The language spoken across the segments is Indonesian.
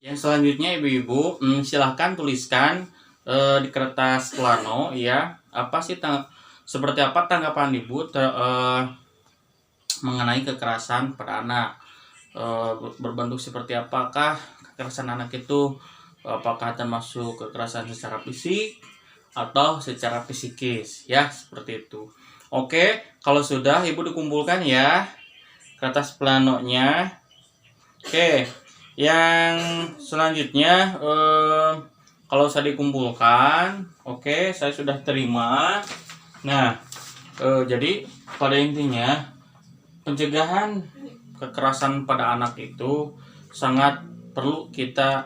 Yang selanjutnya ibu-ibu, silahkan tuliskan di kertas plano ya, seperti apa tanggapan ibu mengenai kekerasan pada anak. Berbentuk seperti apakah kekerasan anak itu, apakah termasuk kekerasan secara fisik atau secara psikis ya, seperti itu. Oke, kalau sudah ibu dikumpulkan ya kertas planonya. Oke, yang selanjutnya kalau saya dikumpulkan, oke, saya sudah terima. Nah, jadi pada intinya pencegahan kekerasan pada anak itu sangat perlu kita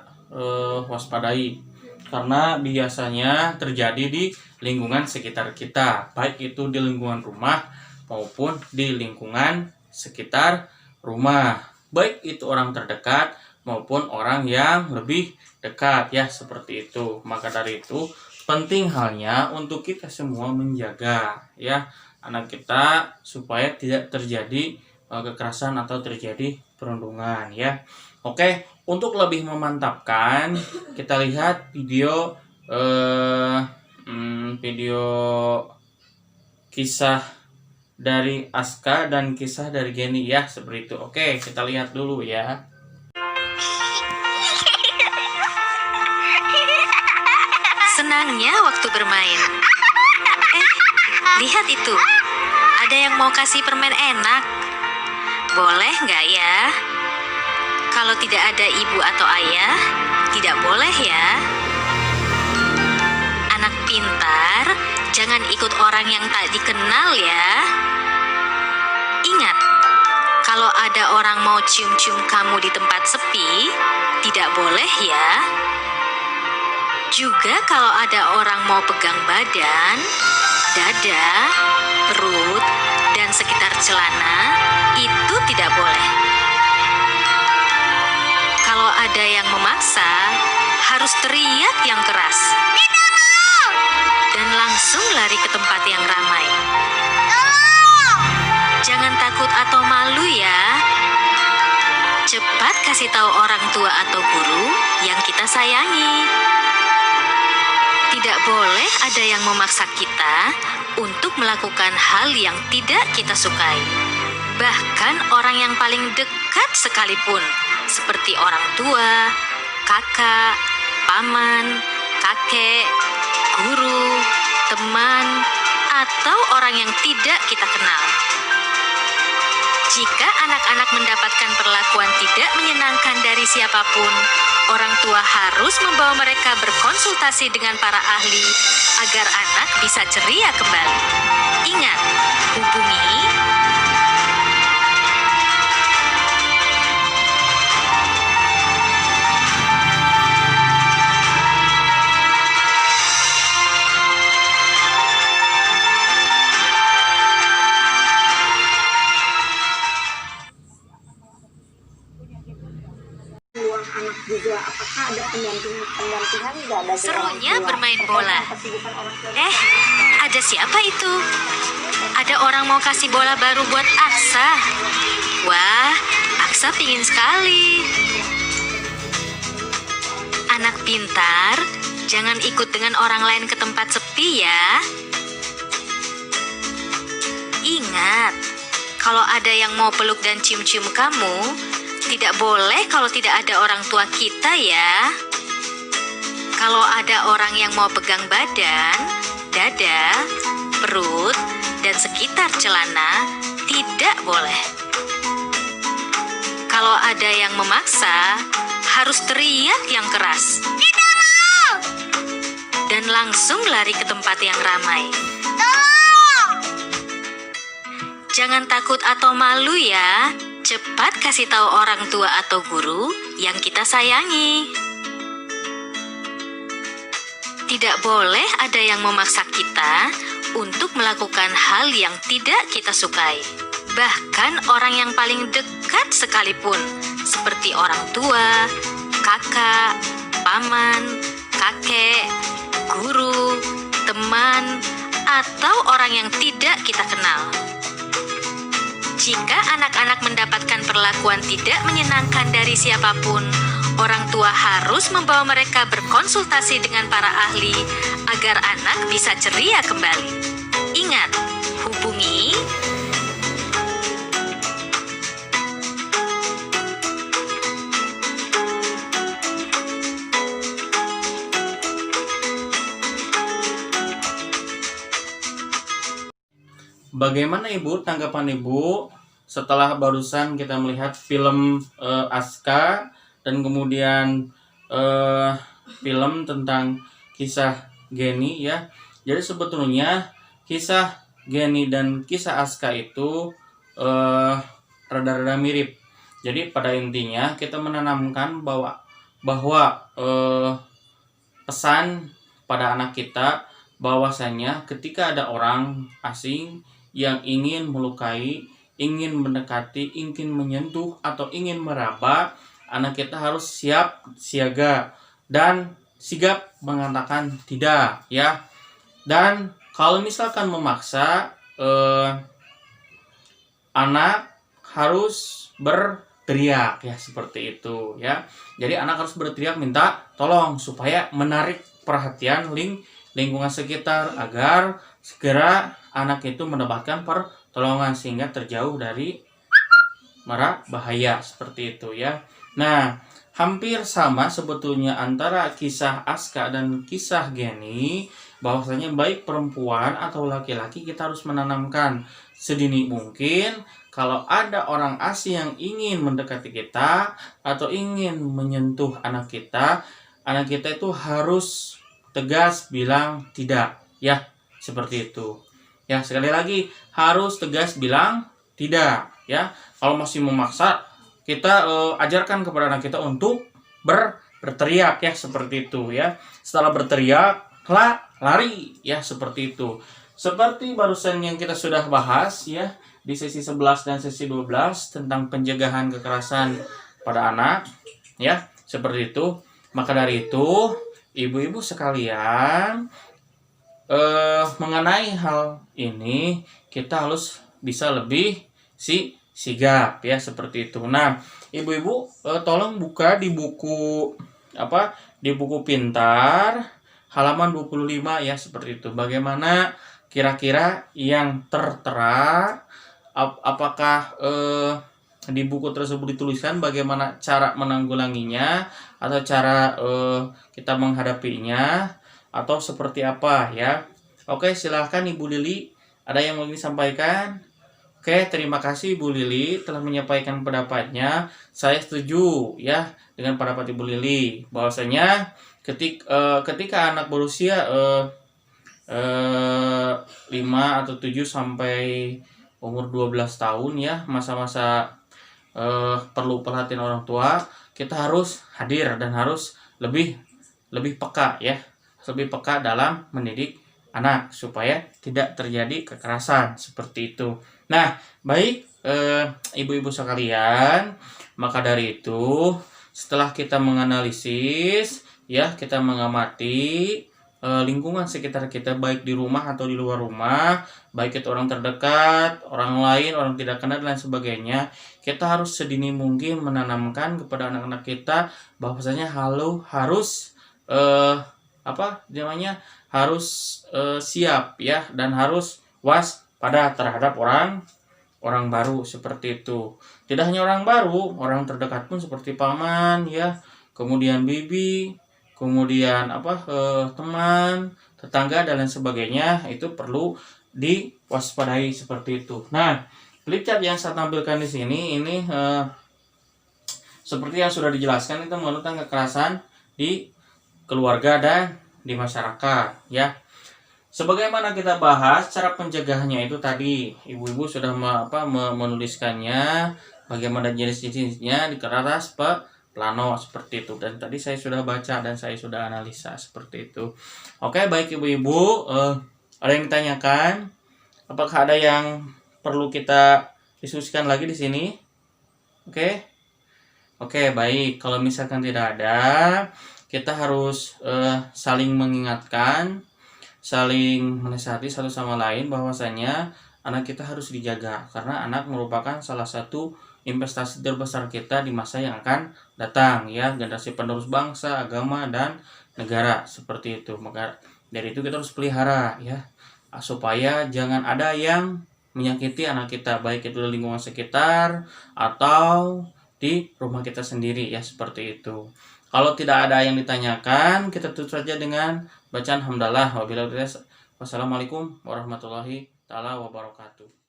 waspadai, karena biasanya terjadi di lingkungan sekitar kita, baik itu di lingkungan rumah maupun di lingkungan sekitar rumah, baik itu orang terdekat maupun orang yang lebih dekat ya, seperti itu. Maka dari itu penting halnya untuk kita semua menjaga ya anak kita supaya tidak terjadi kekerasan atau terjadi perundungan ya. Oke, untuk lebih memantapkan kita lihat video video kisah dari Aska dan kisah dari Geni ya, seperti itu. Oke, kita lihat dulu ya. Senangnya waktu bermain. Lihat itu. Ada yang mau kasih permen enak. Boleh nggak ya? Kalau tidak ada ibu atau ayah, tidak boleh ya. Anak pintar, jangan ikut orang yang tak dikenal ya. Ingat, kalau ada orang mau cium-cium kamu di tempat sepi, tidak boleh ya. Juga kalau ada orang mau pegang badan, dada, perut, dan sekitar celana, itu tidak boleh. Kalau ada yang memaksa, harus teriak yang keras. Tidak mau! Dan langsung lari ke tempat yang ramai. Jangan takut atau malu ya. Cepat kasih tahu orang tua atau guru yang kita sayangi. Tidak boleh ada yang memaksa kita untuk melakukan hal yang tidak kita sukai. Bahkan orang yang paling dekat sekalipun, seperti orang tua, kakak, paman, kakek, guru, teman, atau orang yang tidak kita kenal. Jika anak-anak mendapatkan perlakuan tidak menyenangkan dari siapapun, orang tua harus membawa mereka berkonsultasi dengan para ahli agar anak bisa ceria kembali. Ingat, hubungi anak juga. Apakah ada pendampingan nggak dari serunya orang tua? bermain bola. Ada siapa itu? Ada orang mau kasih bola baru buat Aksa. Wah, Aksa pingin sekali. Anak pintar, jangan ikut dengan orang lain ke tempat sepi ya. Ingat, kalau ada yang mau peluk dan cium-cium kamu, tidak boleh kalau tidak ada orang tua kita ya. Kalau ada orang yang mau pegang badan, dada, perut, dan sekitar celana, tidak boleh. Kalau ada yang memaksa, harus teriak yang keras. Tidak mau! Dan langsung lari ke tempat yang ramai. Tolong! Jangan takut atau malu ya. Cepat kasih tahu orang tua atau guru yang kita sayangi. Tidak boleh ada yang memaksa kita untuk melakukan hal yang tidak kita sukai. Bahkan orang yang paling dekat sekalipun, seperti orang tua, kakak, paman, kakek, guru, teman, atau orang yang tidak kita kenal. Jika anak-anak mendapatkan perlakuan tidak menyenangkan dari siapapun, Orang tua harus membawa mereka berkonsultasi dengan para ahli agar anak bisa ceria kembali. Ingat, hubungi Bagaimana Ibu tanggapan Ibu setelah barusan kita melihat film Aska dan kemudian film tentang kisah Geni ya. Jadi sebetulnya kisah Geni dan kisah Aska itu rada-rada mirip. Jadi pada intinya kita menanamkan bahwa pesan pada anak kita bahwasanya ketika ada orang asing yang ingin melukai, ingin mendekati, ingin menyentuh atau ingin meraba, anak kita harus siap siaga dan sigap mengatakan tidak ya. Dan kalau misalkan memaksa, anak harus berteriak ya, seperti itu ya. Jadi anak harus berteriak minta tolong supaya menarik perhatian lingkungan sekitar agar segera anak itu mendapatkan pertolongan sehingga terjauh dari mara bahaya, seperti itu ya. Nah, hampir sama sebetulnya antara kisah Aska dan kisah Geni, bahwasanya baik perempuan atau laki-laki kita harus menanamkan sedini mungkin kalau ada orang asing yang ingin mendekati kita atau ingin menyentuh anak kita itu harus tegas bilang tidak ya, seperti itu ya. Sekali lagi harus tegas bilang tidak ya. Kalau masih memaksa, kita ajarkan kepada anak kita untuk berteriak ya, seperti itu ya. Setelah berteriak lari ya, seperti itu. Seperti barusan yang kita sudah bahas ya di sesi 11 dan sesi 12 tentang pencegahan kekerasan pada anak ya, seperti itu. Maka dari itu ibu-ibu sekalian, mengenai hal ini kita harus bisa lebih sigap ya, seperti itu. Nah, ibu-ibu tolong buka di buku di buku pintar halaman 25 ya, seperti itu. Bagaimana kira-kira yang tertera, apakah di buku tersebut dituliskan bagaimana cara menanggulanginya atau cara kita menghadapinya atau seperti apa ya. Oke, silahkan Ibu Lili, ada yang mau disampaikan? Oke, terima kasih Ibu Lili telah menyampaikan pendapatnya. Saya setuju ya dengan pendapat Ibu Lili bahwasanya ketika anak berusia 5 atau 7 sampai umur 12 tahun ya, masa-masa perlu perhatian orang tua, kita harus hadir dan harus lebih peka ya, lebih peka dalam mendidik anak supaya tidak terjadi kekerasan, seperti itu. Nah, baik ibu-ibu sekalian, maka dari itu setelah kita menganalisis ya, kita mengamati lingkungan sekitar kita baik di rumah atau di luar rumah, baik itu orang terdekat, orang lain, orang tidak kenal dan lain sebagainya, kita harus sedini mungkin menanamkan kepada anak-anak kita bahwasanya harus siap ya, dan harus waspada terhadap orang baru, seperti itu. Tidak hanya orang baru, orang terdekat pun seperti paman ya, kemudian bibi, kemudian teman, tetangga dan lain sebagainya, itu perlu diwaspadai, seperti itu. Nah, flip chart yang saya tampilkan di sini ini seperti yang sudah dijelaskan, itu mengenai kekerasan di keluarga dan di masyarakat ya. Sebagaimana kita bahas cara pencegahannya itu tadi, ibu-ibu sudah menuliskannya bagaimana jenis-jenisnya di kertas plano, seperti itu, dan tadi saya sudah baca dan saya sudah analisa, seperti itu. Oke, baik ibu-ibu, ada yang ditanyakan? Apakah ada yang perlu kita diskusikan lagi di sini? Oke, baik. Kalau misalkan tidak ada, kita harus saling mengingatkan, saling menasihati satu sama lain bahwasanya anak kita harus dijaga, karena anak merupakan salah satu investasi terbesar kita di masa yang akan datang, ya, generasi penerus bangsa, agama, dan negara, seperti itu. Maka dari itu kita harus pelihara, ya, supaya jangan ada yang menyakiti anak kita, baik itu di lingkungan sekitar atau di rumah kita sendiri, ya, seperti itu. Kalau tidak ada yang ditanyakan, kita tutup saja dengan bacaan hamdalah. Wassalamualaikum warahmatullahi taala wabarakatuh.